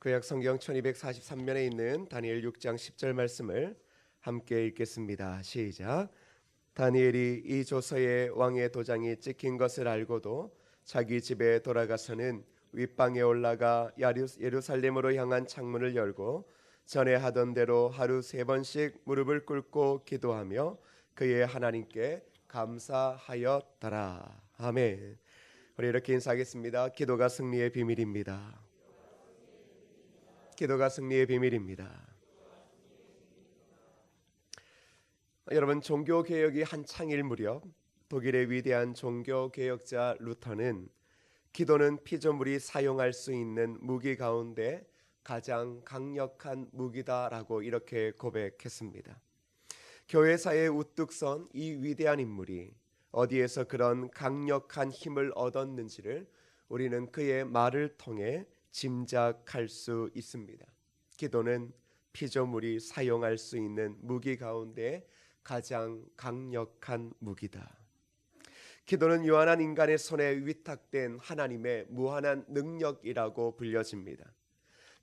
구약 성경 1243면에 있는 다니엘 6장 10절 말씀을 함께 읽겠습니다. 시작. 다니엘이 이 조서에 왕의 도장이 찍힌 것을 알고도 자기 집에 돌아가서는 윗방에 올라가 예루살렘으로 향한 창문을 열고 전에 하던 대로 하루 3번씩 무릎을 꿇고 기도하며 그의 하나님께 감사하였더라. 아멘. 우리 이렇게 인사하겠습니다. 기도가 승리의 비밀입니다. 기도가 승리의 비밀입니다. 여러분, 종교개혁이 한창일 무렵 독일의 위대한 종교개혁자 루터는 기도는 피조물이 사용할 수 있는 무기 가운데 가장 강력한 무기다라고 이렇게 고백했습니다. 교회사에 우뚝 선 이 위대한 인물이 어디에서 그런 강력한 힘을 얻었는지를 우리는 그의 말을 통해 짐작할 수 있습니다. 기도는 피조물이 사용할 수 있는 무기 가운데 가장 강력한 무기다. 기도는 유한한 인간의 손에 위탁된 하나님의 무한한 능력이라고 불려집니다.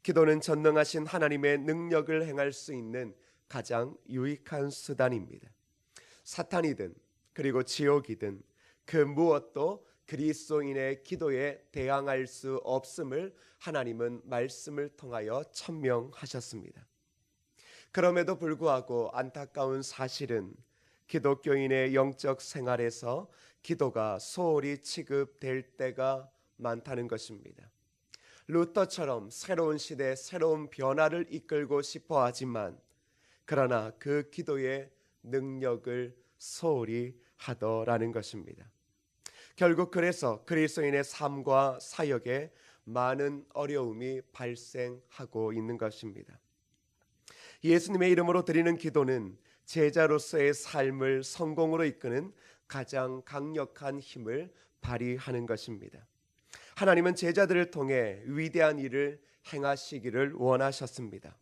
기도는 전능하신 하나님의 능력을 행할 수 있는 가장 유익한 수단입니다. 사탄이든 그리고 지옥이든 그 무엇도 그리스도인의 기도에 대항할 수 없음을 하나님은 말씀을 통하여 천명하셨습니다. 그럼에도 불구하고 안타까운 사실은 기독교인의 영적 생활에서 기도가 소홀히 취급될 때가 많다는 것입니다. 루터처럼 새로운 시대, 새로운 변화를 이끌고 싶어 하지만 그러나 그 기도의 능력을 소홀히 하더라는 것입니다. 결국 그래서 그리스도인의 삶과 사역에 많은 어려움이 발생하고 있는 것입니다. 예수님의 이름으로 드리는 기도는 제자로서의 삶을 성공으로 이끄는 가장 강력한 힘을 발휘하는 것입니다. 하나님은 제자들을 통해 위대한 일을 행하시기를 원하셨습니다.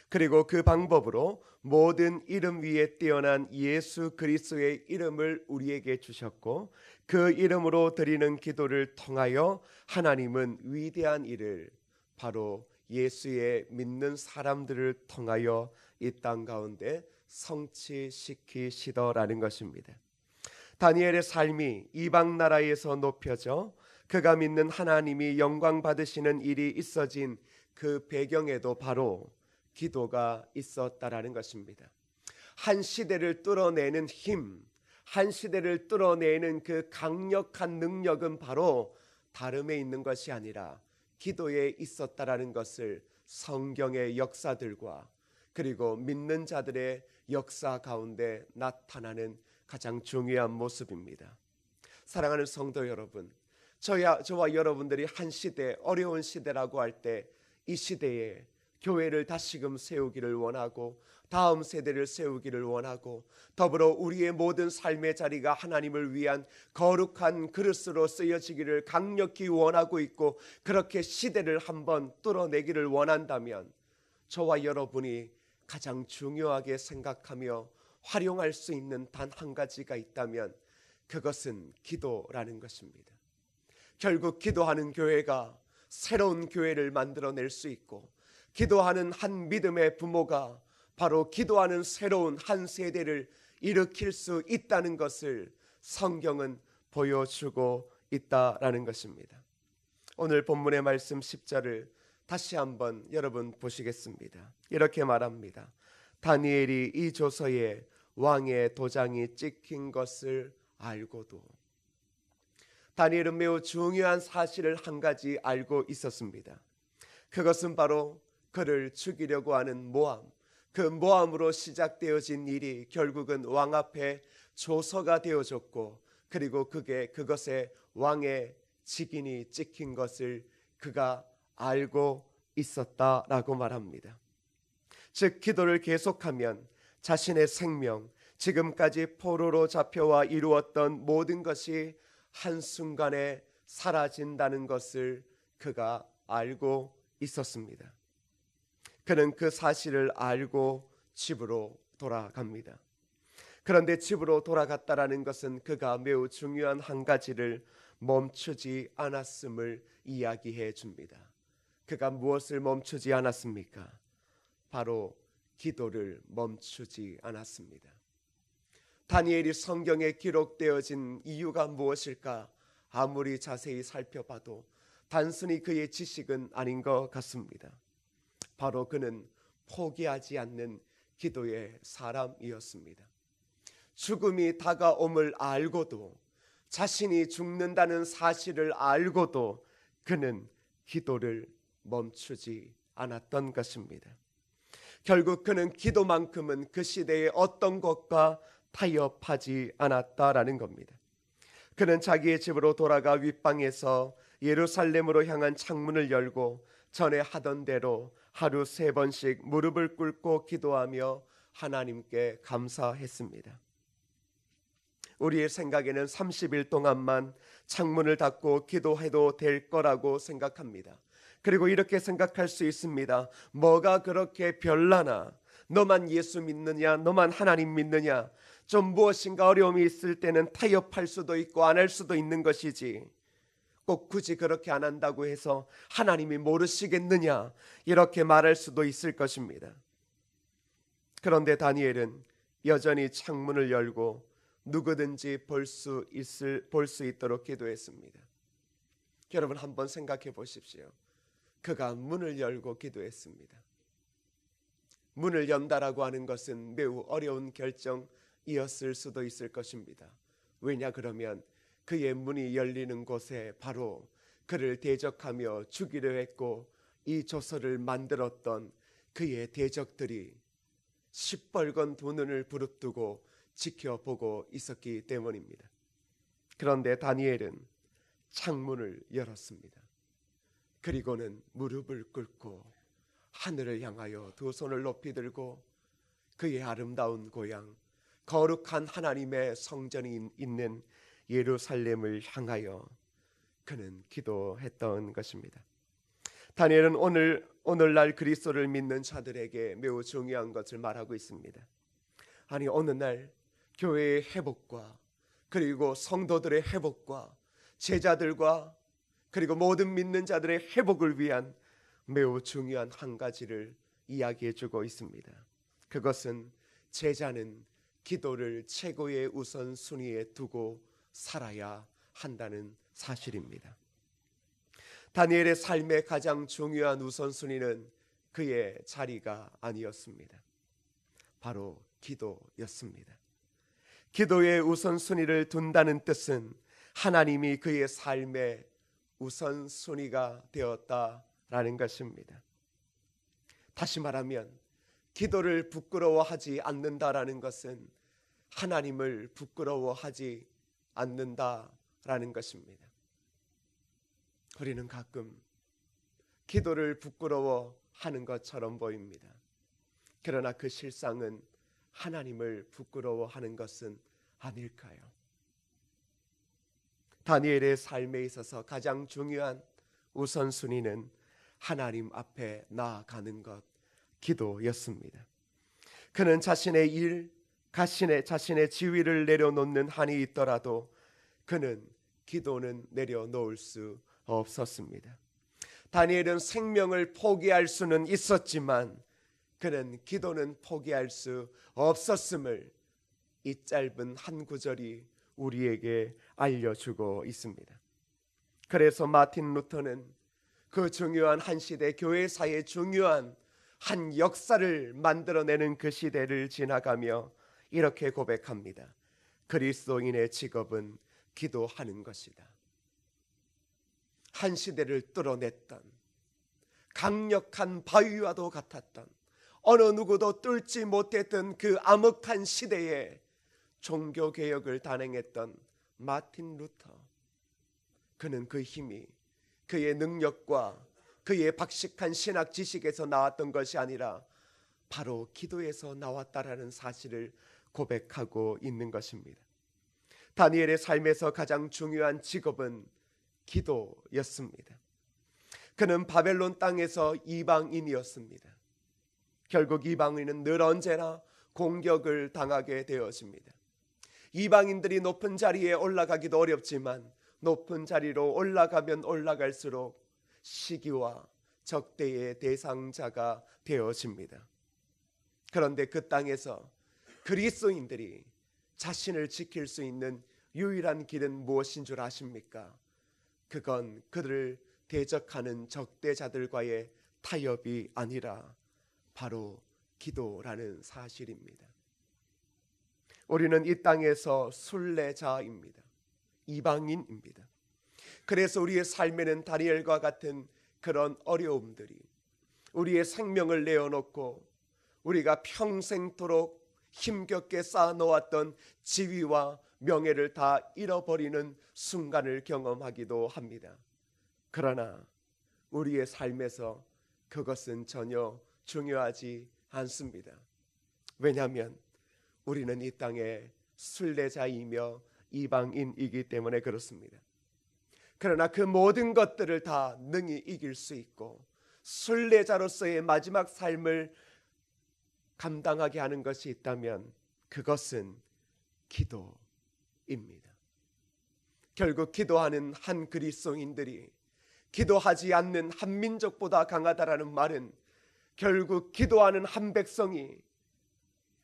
그리고 그 방법으로 모든 이름 위에 뛰어난 예수 그리스도의 이름을 우리에게 주셨고 그 이름으로 드리는 기도를 통하여 하나님은 위대한 일을 바로 예수의 믿는 사람들을 통하여 이 땅 가운데 성취시키시더라는 것입니다. 다니엘의 삶이 이방 나라에서 높여져 그가 믿는 하나님이 영광 받으시는 일이 있어진 그 배경에도 바로 기도가 있었다라는 것입니다. 한 시대를 뚫어내는 힘, 한 시대를 뚫어내는 그 강력한 능력은 바로 다름에 있는 것이 아니라 기도에 있었다라는 것을 성경의 역사들과 그리고 믿는 자들의 역사 가운데 나타나는 가장 중요한 모습입니다. 사랑하는 성도 여러분, 저와 여러분들이 한 시대, 어려운 시대라고 할 때 이 시대에 교회를 다시금 세우기를 원하고 다음 세대를 세우기를 원하고 더불어 우리의 모든 삶의 자리가 하나님을 위한 거룩한 그릇으로 쓰여지기를 강력히 원하고 있고 그렇게 시대를 한번 뚫어내기를 원한다면 저와 여러분이 가장 중요하게 생각하며 활용할 수 있는 단 한 가지가 있다면 그것은 기도라는 것입니다. 결국 기도하는 교회가 새로운 교회를 만들어낼 수 있고 기도하는 한 믿음의 부모가 바로 기도하는 새로운 한 세대를 일으킬 수 있다는 것을 성경은 보여주고 있다라는 것입니다. 오늘 본문의 말씀 10절을 다시 한번 여러분 보시겠습니다. 이렇게 말합니다. 다니엘이 이 조서에 왕의 도장이 찍힌 것을 알고도. 다니엘은 매우 중요한 사실을 한 가지 알고 있었습니다. 그것은 바로 그를 죽이려고 하는 모함, 그 모함으로 시작되어진 일이 결국은 왕 앞에 조서가 되어졌고 그리고 그것에 왕의 직인이 찍힌 것을 그가 알고 있었다라고 말합니다. 즉 기도를 계속하면 자신의 생명, 지금까지 포로로 잡혀와 이루었던 모든 것이 한순간에 사라진다는 것을 그가 알고 있었습니다. 그는 그 사실을 알고 집으로 돌아갑니다. 그런데 집으로 돌아갔다라는 것은 그가 매우 중요한 한 가지를 멈추지 않았음을 이야기해 줍니다. 그가 무엇을 멈추지 않았습니까? 바로 기도를 멈추지 않았습니다. 다니엘이 성경에 기록되어진 이유가 무엇일까? 아무리 자세히 살펴봐도 단순히 그의 지식은 아닌 것 같습니다. 바로 그는 포기하지 않는 기도의 사람이었습니다. 죽음이 다가옴을 알고도, 자신이 죽는다는 사실을 알고도 그는 기도를 멈추지 않았던 것입니다. 결국 그는 기도만큼은 그 시대의 어떤 것과 타협하지 않았다라는 겁니다. 그는 자기의 집으로 돌아가 윗방에서 예루살렘으로 향한 창문을 열고 전에 하던 대로 하루 3번씩 무릎을 꿇고 기도하며 하나님께 감사했습니다. 우리의 생각에는 30일 동안만 창문을 닫고 기도해도 될 거라고 생각합니다. 그리고 이렇게 생각할 수 있습니다. 뭐가 그렇게 별나나? 너만 예수 믿느냐? 너만 하나님 믿느냐? 좀 무엇인가 어려움이 있을 때는 타협할 수도 있고 안 할 수도 있는 것이지, 꼭 굳이 그렇게 안 한다고 해서 하나님이 모르시겠느냐? 이렇게 말할 수도 있을 것입니다. 그런데 다니엘은 여전히 창문을 열고 누구든지 볼 수 있도록 기도했습니다. 여러분 한번 생각해 보십시오. 그가 문을 열고 기도했습니다. 문을 연다라고 하는 것은 매우 어려운 결정이었을 수도 있을 것입니다. 왜냐 그러면 그의 문이 열리는 곳에 바로 그를 대적하며 죽이려 했고 이 조서를 만들었던 그의 대적들이 시뻘건 두 눈을 부릅뜨고 지켜보고 있었기 때문입니다. 그런데 다니엘은 창문을 열었습니다. 그리고는 무릎을 꿇고 하늘을 향하여 두 손을 높이 들고 그의 아름다운 고향, 거룩한 하나님의 성전이 있는 예루살렘을 향하여 그는 기도했던 것입니다. 다니엘은 오늘날 그리스도를 믿는 자들에게 매우 중요한 것을 말하고 있습니다. 아니, 어느 날 교회의 회복과 그리고 성도들의 회복과 제자들과 그리고 모든 믿는 자들의 회복을 위한 매우 중요한 한 가지를 이야기해 주고 있습니다. 그것은 제자는 기도를 최고의 우선순위에 두고 살아야 한다는 사실입니다. 다니엘의 삶의 가장 중요한 우선순위는 그의 자리가 아니었습니다. 바로 기도였습니다. 기도의 우선순위를 둔다는 뜻은 하나님이 그의 삶의 우선순위가 되었다라는 것입니다. 다시 말하면 기도를 부끄러워하지 않는다라는 것은 하나님을 부끄러워하지 않는다라는 것입니다. 우리는 가끔 기도를 부끄러워하는 것처럼 보입니다. 그러나 그 실상은 하나님을 부끄러워하는 것은 아닐까요? 다니엘의 삶에 있어서 가장 중요한 우선순위는 하나님 앞에 나아가는 것, 기도였습니다. 그는 자신의 일, 자신의 지위를 내려놓는 한이 있더라도 그는 기도는 내려놓을 수 없었습니다. 다니엘은 생명을 포기할 수는 있었지만 그는 기도는 포기할 수 없었음을 이 짧은 한 구절이 우리에게 알려주고 있습니다. 그래서 마틴 루터는 그 중요한 한 시대, 교회사의 중요한 한 역사를 만들어내는 그 시대를 지나가며 이렇게 고백합니다. 그리스도인의 직업은 기도하는 것이다. 한 시대를 뚫어냈던, 강력한 바위와도 같았던, 어느 누구도 뚫지 못했던 그 암흑한 시대에 종교개혁을 단행했던 마틴 루터, 그는 그 힘이 그의 능력과 그의 박식한 신학 지식에서 나왔던 것이 아니라 바로 기도에서 나왔다라는 사실을 고백하고 있는 것입니다. 다니엘의 삶에서 가장 중요한 직업은 기도였습니다. 그는 바벨론 땅에서 이방인이었습니다. 결국 이방인은 늘 언제나 공격을 당하게 되어집니다. 이방인들이 높은 자리에 올라가기도 어렵지만 높은 자리로 올라가면 올라갈수록 시기와 적대의 대상자가 되어집니다. 그런데 그 땅에서 그리스도인들이 자신을 지킬 수 있는 유일한 길은 무엇인 줄 아십니까? 그건 그들을 대적하는 적대자들과의 타협이 아니라 바로 기도라는 사실입니다. 우리는 이 땅에서 순례자입니다. 이방인입니다. 그래서 우리의 삶에는 다니엘과 같은 그런 어려움들이, 우리의 생명을 내어놓고 우리가 평생토록 힘겹게 쌓아놓았던 지위와 명예를 다 잃어버리는 순간을 경험하기도 합니다. 그러나 우리의 삶에서 그것은 전혀 중요하지 않습니다. 왜냐하면 우리는 이 땅의 순례자이며 이방인이기 때문에 그렇습니다. 그러나 그 모든 것들을 다 능히 이길 수 있고 순례자로서의 마지막 삶을 감당하게 하는 것이 있다면 그것은 기도입니다. 결국 기도하는 한 그리스도인들이 기도하지 않는 한 민족보다 강하다라는 말은 결국 기도하는 한 백성이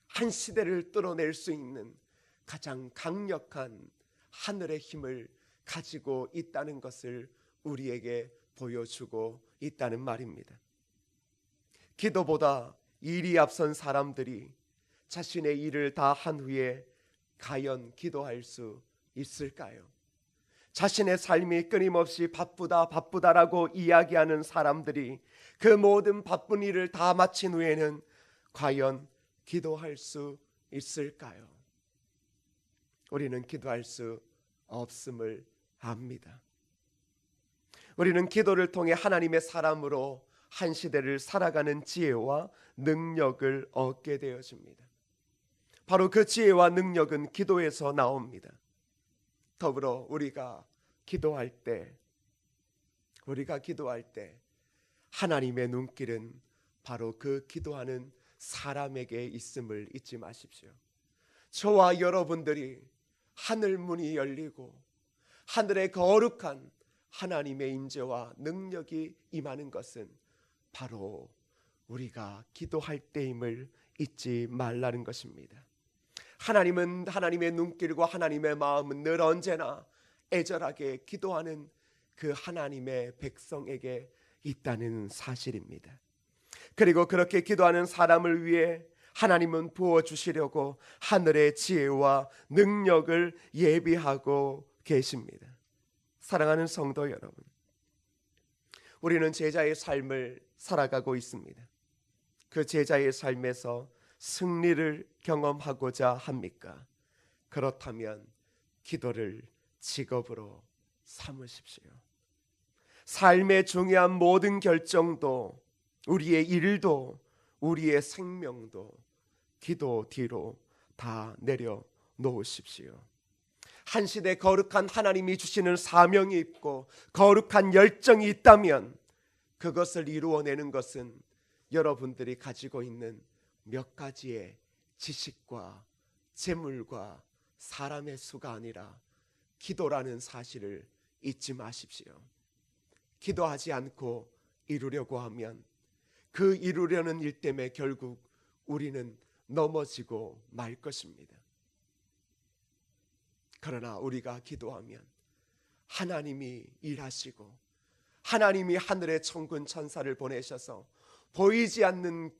한 시대를 뚫어낼 수 있는 가장 강력한 하늘의 힘을 가지고 있다는 것을 우리에게 보여주고 있다는 말입니다. 기도보다 일이 앞선 사람들이 자신의 일을 다 한 후에 과연 기도할 수 있을까요? 자신의 삶이 끊임없이 바쁘다라고 이야기하는 사람들이 그 모든 바쁜 일을 다 마친 후에는 과연 기도할 수 있을까요? 우리는 기도할 수 없음을 압니다. 우리는 기도를 통해 하나님의 사람으로 한 시대를 살아가는 지혜와 능력을 얻게 되어집니다. 바로 그 지혜와 능력은 기도에서 나옵니다. 더불어 우리가 기도할 때 하나님의 눈길은 바로 그 기도하는 사람에게 있음을 잊지 마십시오. 저와 여러분들이 하늘 문이 열리고 하늘의 거룩한 하나님의 인재와 능력이 임하는 것은 바로 우리가 기도할 때임을 잊지 말라는 것입니다. 하나님은 하나님의 눈길과 하나님의 마음은 늘 언제나 애절하게 기도하는 그 하나님의 백성에게 있다는 사실입니다. 그리고 그렇게 기도하는 사람을 위해 하나님은 부어주시려고 하늘의 지혜와 능력을 예비하고 계십니다. 사랑하는 성도 여러분, 우리는 제자의 삶을 살아가고 있습니다. 그 제자의 삶에서 승리를 경험하고자 합니까? 그렇다면 기도를 직업으로 삼으십시오. 삶의 중요한 모든 결정도, 우리의 일도, 우리의 생명도 기도 뒤로 다 내려놓으십시오. 한 시대 거룩한 하나님이 주시는 사명이 있고 거룩한 열정이 있다면 그것을 이루어내는 것은 여러분들이 가지고 있는 몇 가지의 지식과 재물과 사람의 수가 아니라 기도라는 사실을 잊지 마십시오. 기도하지 않고 이루려고 하면 그 이루려는 일 때문에 결국 우리는 넘어지고 말 것입니다. 그러나 우리가 기도하면 하나님이 일하시고 하나님이 하늘의 천군 천사를 보내셔서 보이지 않는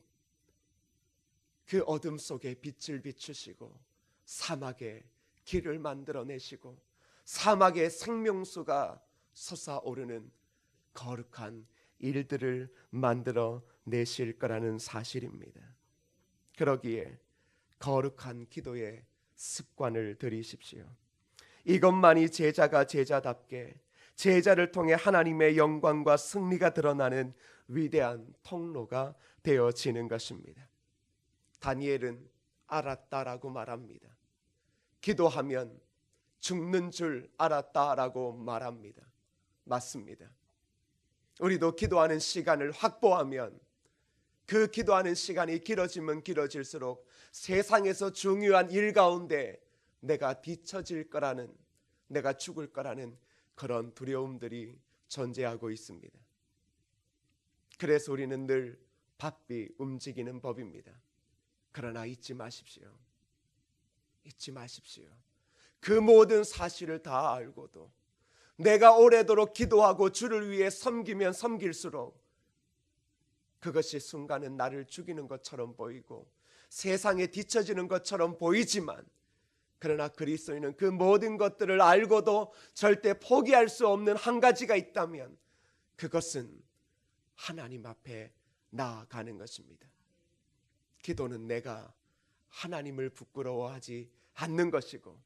그 어둠 속에 빛을 비추시고 사막에 길을 만들어내시고 사막에 생명수가 솟아오르는 거룩한 일들을 만들어내실 거라는 사실입니다. 그러기에 거룩한 기도의 습관을 들이십시오. 이것만이 제자가 제자답게 제자를 통해 하나님의 영광과 승리가 드러나는 위대한 통로가 되어지는 것입니다. 다니엘은 알았다라고 말합니다. 기도하면 죽는 줄 알았다라고 말합니다. 맞습니다. 우리도 기도하는 시간을 확보하면 그 기도하는 시간이 길어지면 길어질수록 세상에서 중요한 일 가운데 내가 뒤처질 거라는, 내가 죽을 거라는 그런 두려움들이 존재하고 있습니다. 그래서 우리는 늘 바삐 움직이는 법입니다. 그러나 잊지 마십시오. 잊지 마십시오. 그 모든 사실을 다 알고도 내가 오래도록 기도하고 주를 위해 섬기면 섬길수록 그것이 순간은 나를 죽이는 것처럼 보이고 세상에 뒤처지는 것처럼 보이지만, 그러나 그리스도인은 그 모든 것들을 알고도 절대 포기할 수 없는 한 가지가 있다면 그것은 하나님 앞에 나아가는 것입니다. 기도는 내가 하나님을 부끄러워하지 않는 것이고,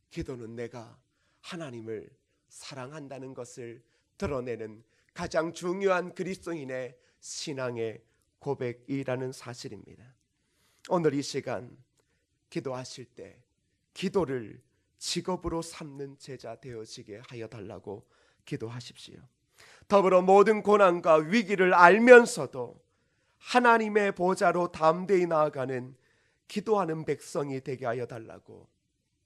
기도는 내가 하나님을 사랑한다는 것을 드러내는 가장 중요한 그리스도인의 신앙의 고백이라는 사실입니다. 오늘 이 시간 기도하실 때 기도를 직업으로 삼는 제자 되어지게 하여 달라고 기도하십시오. 더불어 모든 고난과 위기를 알면서도 하나님의 보좌로 담대히 나아가는 기도하는 백성이 되게 하여 달라고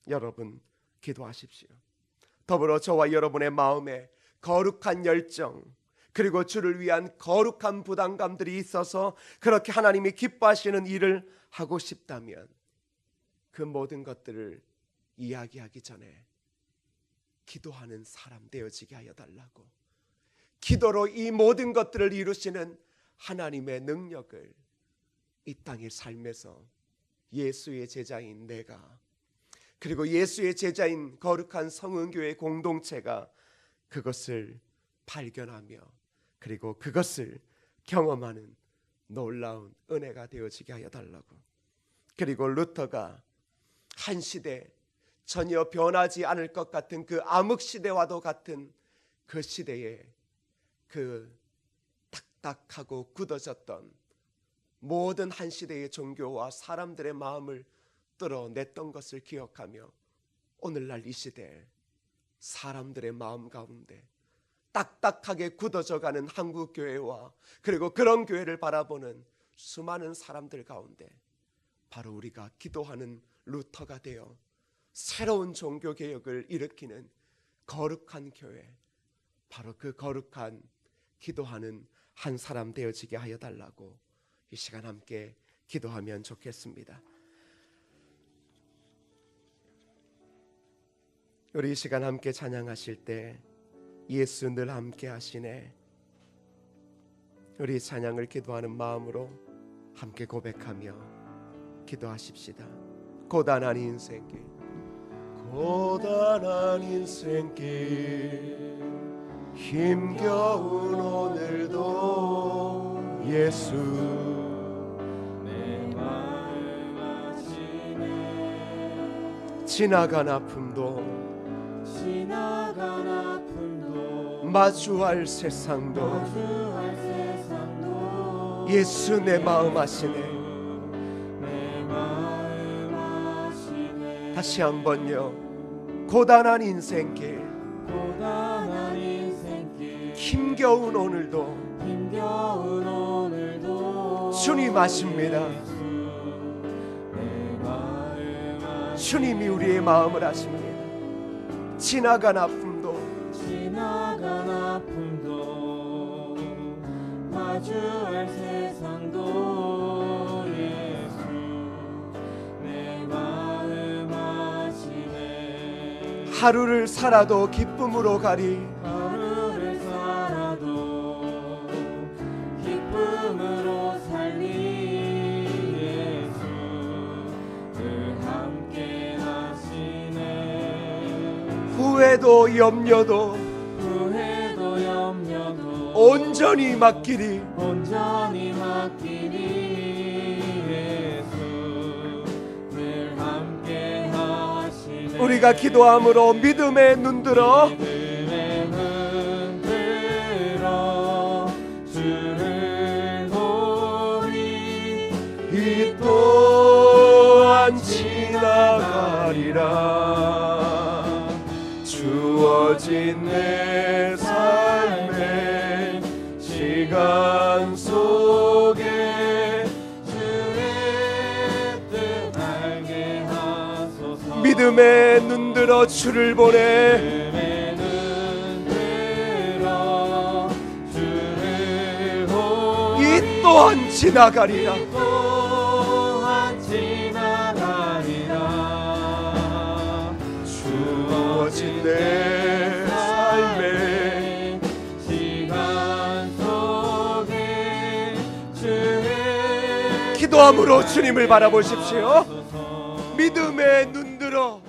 여러분 기도하십시오. 더불어 저와 여러분의 마음에 거룩한 열정, 그리고 주를 위한 거룩한 부담감들이 있어서 그렇게 하나님이 기뻐하시는 일을 하고 싶다면 그 모든 것들을 이야기하기 전에 기도하는 사람 되어지게 하여 달라고, 기도로 이 모든 것들을 이루시는 하나님의 능력을 이 땅의 삶에서 예수의 제자인 내가, 그리고 예수의 제자인 거룩한 성은교회 공동체가 그것을 발견하며 그리고 그것을 경험하는 놀라운 은혜가 되어지게 하여 달라고. 그리고 루터가 한 시대, 전혀 변하지 않을 것 같은 그 암흑시대와도 같은 그 시대에 그 딱딱하고 굳어졌던 모든 한 시대의 종교와 사람들의 마음을 뚫어냈던 것을 기억하며 오늘날 이 시대 사람들의 마음 가운데 딱딱하게 굳어져가는 한국교회와 그리고 그런 교회를 바라보는 수많은 사람들 가운데 바로 우리가 기도하는 루터가 되어 새로운 종교개혁을 일으키는 거룩한 교회, 바로 그 거룩한 기도하는 한 사람 되어지게 하여 달라고 이 시간 함께 기도하면 좋겠습니다. 우리 이 시간 함께 찬양하실 때 예수 늘 함께 하시네, 우리 찬양을 기도하는 마음으로 함께 고백하며 기도하십시다. 고단한 인생길, 고단한 인생길, 힘겨운 오늘도 예수 내 마음 아시네. 지나간 아픔도 마주할 세상도 예수 내 마음 아시네. 다시 한번요. 고단한 인생길, 힘겨운 오늘도 주님 아십니다. 주님이 우리의 마음을 아십니다. 지나간 아픔도 마주할 세상도 예수 내 마음 아시네. 하루를 살아도 기쁨으로 가리, 하루를 살아도 기쁨으로 살리 예수 늘 함께 하시네. 후회도 염려도 온전히 맡기리 예수 늘 함께 하시네. 우리가 기도함으로 믿음에 눈들어 주를 보리. 이 또한 지나가리라. 주어진 내 삶의 시간 속에 주의 뜻 알게 하소서. 믿음에 눈들어 주를 보내. 믿음에 눈들어 주를 보리. 또한 지나가리라. 또한 지나가리라. 주어진 내 삶에 시간 속에 주의 기도함으로 주님을 바라보십시오. 믿음의 눈 들어